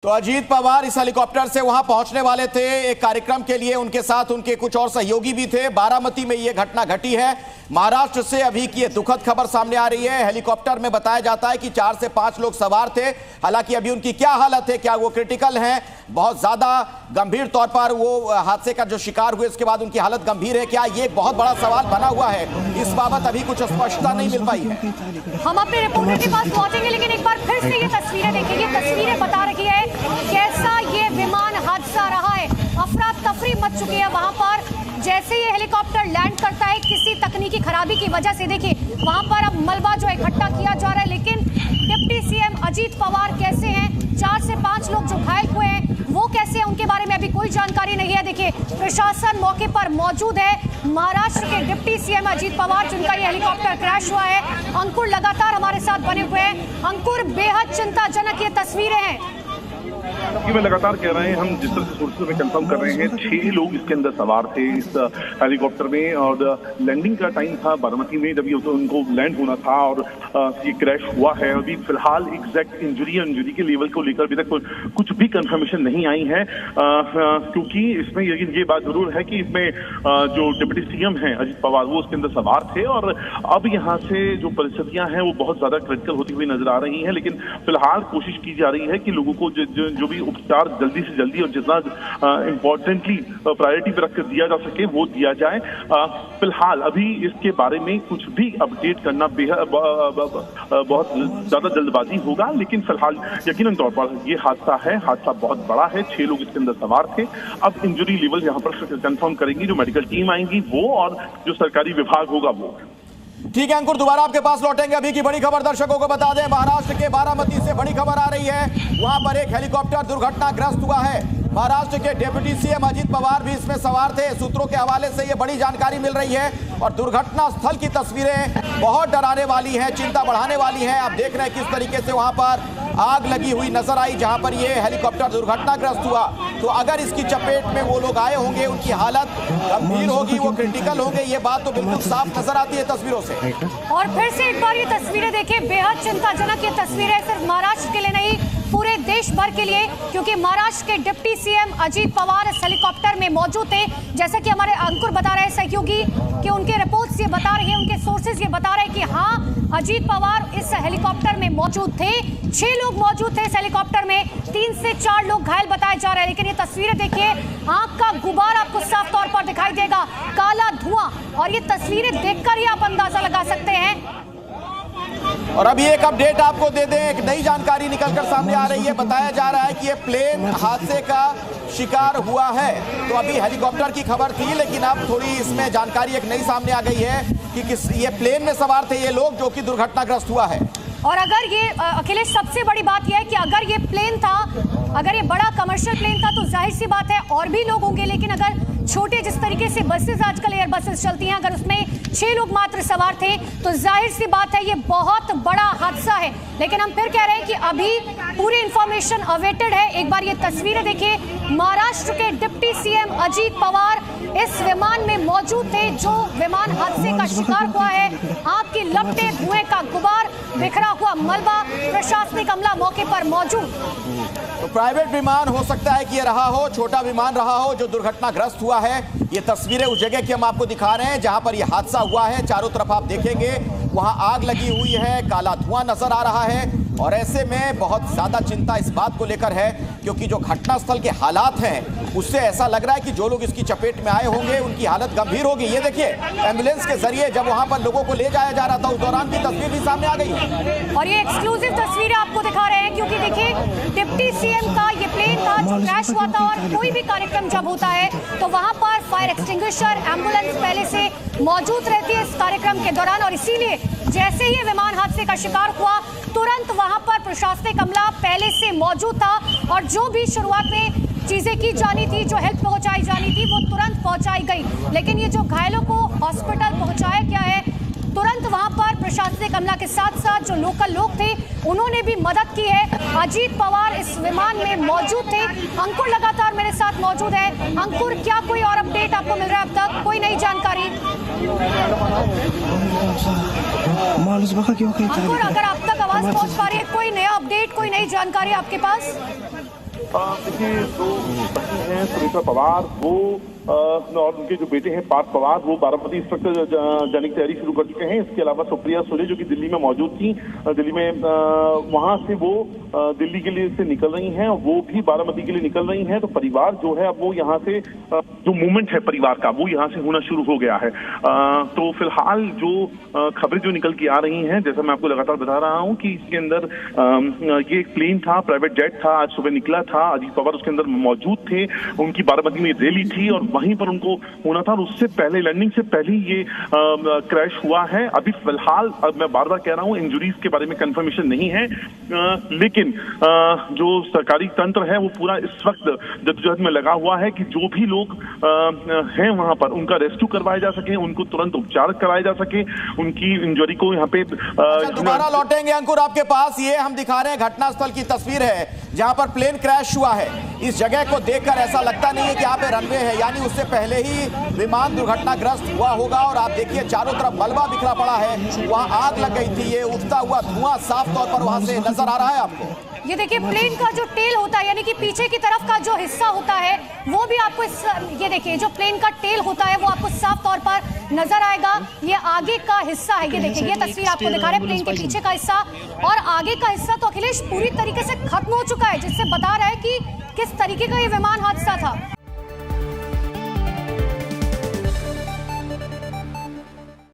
तो अजीत पवार इस हेलीकॉप्टर से वहां पहुंचने वाले थे एक कार्यक्रम के लिए। उनके साथ उनके कुछ और सहयोगी भी थे। बारामती में यह घटना घटी है। महाराष्ट्र से अभी की ये दुखद खबर सामने आ रही है। हेलीकॉप्टर में बताया जाता है कि 4 से 5 लोग सवार थे। हालांकि अभी उनकी क्या हालत है, क्या वो क्रिटिकल हैं, बहुत ज्यादा गंभीर तौर पर वो हादसे का जो शिकार हुए उसके बाद उनकी हालत गंभीर है क्या, ये एक बहुत बड़ा सवाल बना हुआ है। इस बाबत अभी कुछ स्पष्टता नहीं मिल पाई है। हम अपने रिपोर्टर के पास पहुंचेंगे, लेकिन एक बार फिर से ये तस्वीरें देखिए। ये तस्वीरें बता रही है कैसा ये विमान हादसा रहा है। अफरा तफरी मच चुकी है वहां पर। जैसे ये हेलीकॉप्टर लैंड करता है किसी तकनीकी खराबी की वजह से, देखिए वहां पर अब मलबा जो इकट्ठा किया जा रहा है। लेकिन डिप्टी सीएम अजीत पवार कैसे हैं, 4 से 5 लोग जो घायल हुए हैं वो कैसे हैं, उनके बारे में अभी कोई जानकारी नहीं है। देखिए प्रशासन मौके पर मौजूद है। महाराष्ट्र के डिप्टी सीएम अजीत पवार जिनका ये हेलीकॉप्टर क्रैश हुआ है, अंकुर लगातार हमारे साथ बने हुए हैं। अंकुर, बेहद चिंताजनक ये तस्वीरें हैं। मैं लगातार कह रहे हैं, हम जिस तरह से सोर्सेज में कंफर्म कर रहे हैं, 6 लोग इसके अंदर सवार थे इस हेलीकॉप्टर में। और लैंडिंग का टाइम था बारामती में, जब ये तो उनको लैंड होना था और ये क्रैश हुआ है। अभी फिलहाल एग्जैक्ट इंजरी के लेवल को लेकर अभी तक कुछ भी कंफर्मेशन नहीं आई है, क्योंकि इसमें ये बात जरूर है कि इसमें जो डिप्टी सीएम हैं अजीत पवार वो उसके अंदर सवार थे। और अब यहाँ से जो परिस्थितियां हैं वो बहुत ज्यादा क्रिटिकल होती हुई नजर आ रही हैं। लेकिन फिलहाल कोशिश की जा रही है कि लोगों को जो भी उपचार जल्दी से जल्दी और जितना इम्पोर्टेंटली प्रायोरिटी पे रखकर दिया जा सके वो दिया जाए। फिलहाल अभी इसके बारे में कुछ भी अपडेट करना बहुत ज्यादा जल्दबाजी होगा। लेकिन फिलहाल यकीनन तौर पर ये हादसा बहुत बड़ा है। 6 लोग इसके अंदर सवार थे। अब इंजरी लेवल यहाँ पर कंफर्म करेंगी जो मेडिकल टीम आएंगी वो, और जो सरकारी विभाग होगा वो। ठीक है अंकुर, दोबारा आपके पास लौटेंगे। अभी की बड़ी खबर दर्शकों को बता दें, महाराष्ट्र के बारामती से बड़ी खबर आ रही है। वहां पर एक हेलीकॉप्टर दुर्घटनाग्रस्त हुआ है। महाराष्ट्र के डिप्टी सीएम अजीत पवार भी इसमें सवार थे। सूत्रों के हवाले से ये बड़ी जानकारी मिल रही है और दुर्घटना स्थल की तस्वीरें बहुत डराने वाली हैं, चिंता बढ़ाने वाली हैं। आप देख रहे हैं किस तरीके से वहां पर आग लगी हुई नजर आई जहां पर ये हेलीकॉप्टर दुर्घटनाग्रस्त हुआ। तो अगर इसकी चपेट में वो लोग आए होंगे, उनकी हालत गंभीर होगी, वो क्रिटिकल होंगे, ये बात तो बिल्कुल साफ नजर आती है तस्वीरों से। और फिर से एक बार ये तस्वीरें देखिए, बेहद चिंताजनक ये तस्वीरें सिर्फ महाराष्ट्र के लिए नहीं पूरे देश भर के लिए, क्योंकि महाराष्ट्र के डिप्टी सीएम अजीत पवार इस हेलीकॉप्टर में मौजूद थे। जैसा कि हमारे अंकुर बता रहे हैं सहयोगी कि उनके रिपोर्ट्स ये बता रहे हैं, उनके सोर्सेज ये बता रहे हैं कि हाँ अजीत पवार इस हेलीकॉप्टर में मौजूद थे। 6 लोग मौजूद थे इस हेलीकॉप्टर में, 3 से 4 लोग घायल बताए जा रहे हैं। लेकिन ये तस्वीरें देखिए, आग का गुबार आपको साफ तौर पर दिखाई देगा, काला धुआं, और ये तस्वीरें देखकर ही आप अंदाजा लगा सकते हैं। और अभी एक अपडेट आपको दे दें, एक नई जानकारी निकलकर सामने आ रही है। बताया जा रहा है कि ये प्लेन हादसे का शिकार हुआ है। तो अभी हेलीकॉप्टर की खबर थी, लेकिन अब थोड़ी इसमें जानकारी एक नई सामने आ गई है कि ये प्लेन में सवार थे ये लोग जो कि दुर्घटनाग्रस्त हुआ है। और अगर ये अखिलेश, सबसे बड़ी बात यह है कि अगर ये प्लेन था, अगर ये बड़ा कमर्शियल प्लेन था तो जाहिर सी बात है और भी लोग होंगे। लेकिन अगर छोटे जिस तरीके से बसेस आजकल एयर बसेस चलती हैं, अगर उसमें 6 लोग मात्र सवार थे तो जाहिर सी बात है ये बहुत बड़ा हादसा है। लेकिन हम फिर कह रहे हैं कि अभी पूरी इंफॉर्मेशन अवेटेड है। एक बार ये तस्वीरें देखिए, महाराष्ट्र के डिप्टी सीएम अजीत पवार इस विमान में मौजूद थे जो विमान हादसे का शिकार हुआ है। आग की लपटें, धुएं का गुबार, बिखरा हुआ मलबा, प्रशासनिक अमला मौके पर मौजूद। तो प्राइवेट विमान हो सकता है कि ये रहा हो, छोटा विमान रहा हो जो दुर्घटनाग्रस्त हुआ है। ये तस्वीरें उस जगह की हम आपको दिखा रहे हैं जहां पर यह हादसा हुआ है। चारों तरफ आप देखेंगे वहां आग लगी हुई है, काला धुआं नजर आ रहा है। और ऐसे में बहुत ज्यादा चिंता इस बात को लेकर है क्योंकि जो घटनास्थल के हालात हैं उससे ऐसा लग रहा है कि जो लोग इसकी चपेट में आए होंगे उनकी हालत गंभीर होगी। ये देखिए एम्बुलेंस के जरिए जब वहां पर लोगों को ले जाया जा रहा था उस दौरान की तस्वीर भी सामने आ गई है। और ये एक्सक्लूसिव तस्वीरें आपको दिखा रहे हैं क्योंकि देखिए डिप्टी सीएम का ये प्लेन था जो क्रैश हुआ था। और कोई भी कार्यक्रम जब होता है तो वहां पर फायर एक्सटिंग्विशर, एम्बुलेंस पहले से मौजूद रहती है इस कार्यक्रम के दौरान। और इसीलिए जैसे ही विमान हादसे का शिकार हुआ तुरंत वहां पर प्रशासनिक अमला पहले से मौजूद था और जो भी शुरुआत में चीजें की जानी थी, जो हेल्प पहुंचाई जानी थी वो तुरंत पहुंचाई गई। लेकिन ये जो घायलों को हॉस्पिटल पहुंचाया गया है, तुरंत वहां पर प्रशासनिक अमला के साथ साथ जो लोकल लोग थे उन्होंने भी मदद की है। अजीत पवार इस विमान में मौजूद थे। अंकुर लगातार मेरे साथ मौजूद है। अंकुर, क्या कोई और अपडेट आपको मिल रहा है अब तक, कोई नई जानकारी? अंकुर, अगर आप तक आवाज पहुंच पा रही है, कोई नया अपडेट, कोई नई जानकारी आपके पास? देखिए जो पत्नी है सुनीता पवार वो और उनके जो बेटे हैं पार्थ पवार वो बारामती इंस्पेक्टर जाने की तैयारी शुरू कर चुके हैं। इसके अलावा सुप्रिया सुले जो कि दिल्ली में मौजूद थी, दिल्ली में वहां से वो दिल्ली के लिए से निकल रही हैं, वो भी बारामती के लिए निकल रही हैं। तो परिवार जो है अब वो यहाँ से जो मूवमेंट है परिवार का वो यहाँ से होना शुरू हो गया है। तो फिलहाल जो खबरें जो निकल के आ रही हैं, जैसा मैं आपको लगातार बता रहा हूँ कि इसके अंदर ये एक प्लेन था, प्राइवेट जेट था, आज सुबह निकला था। अजीत पवार उसके अंदर मौजूद थे, उनकी बारामती में रैली थी और वहीं पर उनको होना था। और उससे पहले लैंडिंग से पहले ये क्रैश हुआ है। अभी फिलहाल मैं बार बार कह रहा हूँ इंजुरीज के बारे में कंफर्मेशन नहीं है, लेकिन जो सरकारी तंत्र है वो पूरा इस वक्त जद्दोजहद में लगा हुआ है कि जो भी लोग हैं वहां पर उनका रेस्क्यू करवाया जा सके, उनको तुरंत उपचार कराया जा सके, उनकी इंजरी को यहाँ पे दोबारा लौटेंगे अंकुर आपके पास। ये हम दिखा रहे हैं घटनास्थल की तस्वीर है जहां पर प्लेन क्रैश हुआ है। इस जगह को देखकर ऐसा लगता नहीं है कि यहाँ पे रनवे है, यानी उससे पहले ही विमान दुर्घटनाग्रस्त हुआ होगा। और आप देखिए चारों तरफ मलबा बिखरा पड़ा है, वहां आग लग गई थी। ये उठता हुआ धुआं साफ तौर पर वहां से नजर आ रहा है आपको। ये देखिए प्लेन का जो टेल होता है यानी कि पीछे की तरफ का जो हिस्सा होता है वो भी आपको ये देखिए जो प्लेन का टेल होता है वो आपको साफ तौर पर नजर आएगा। ये आगे का हिस्सा है, ये देखिए ये तस्वीर आपको दिखा रहे हैं प्लेन के पीछे का हिस्सा। और आगे का हिस्सा तो अखिलेश पूरी तरीके से खत्म हो चुका है, जिससे बता रहा है कि किस तरीके का ये विमान हादसा था।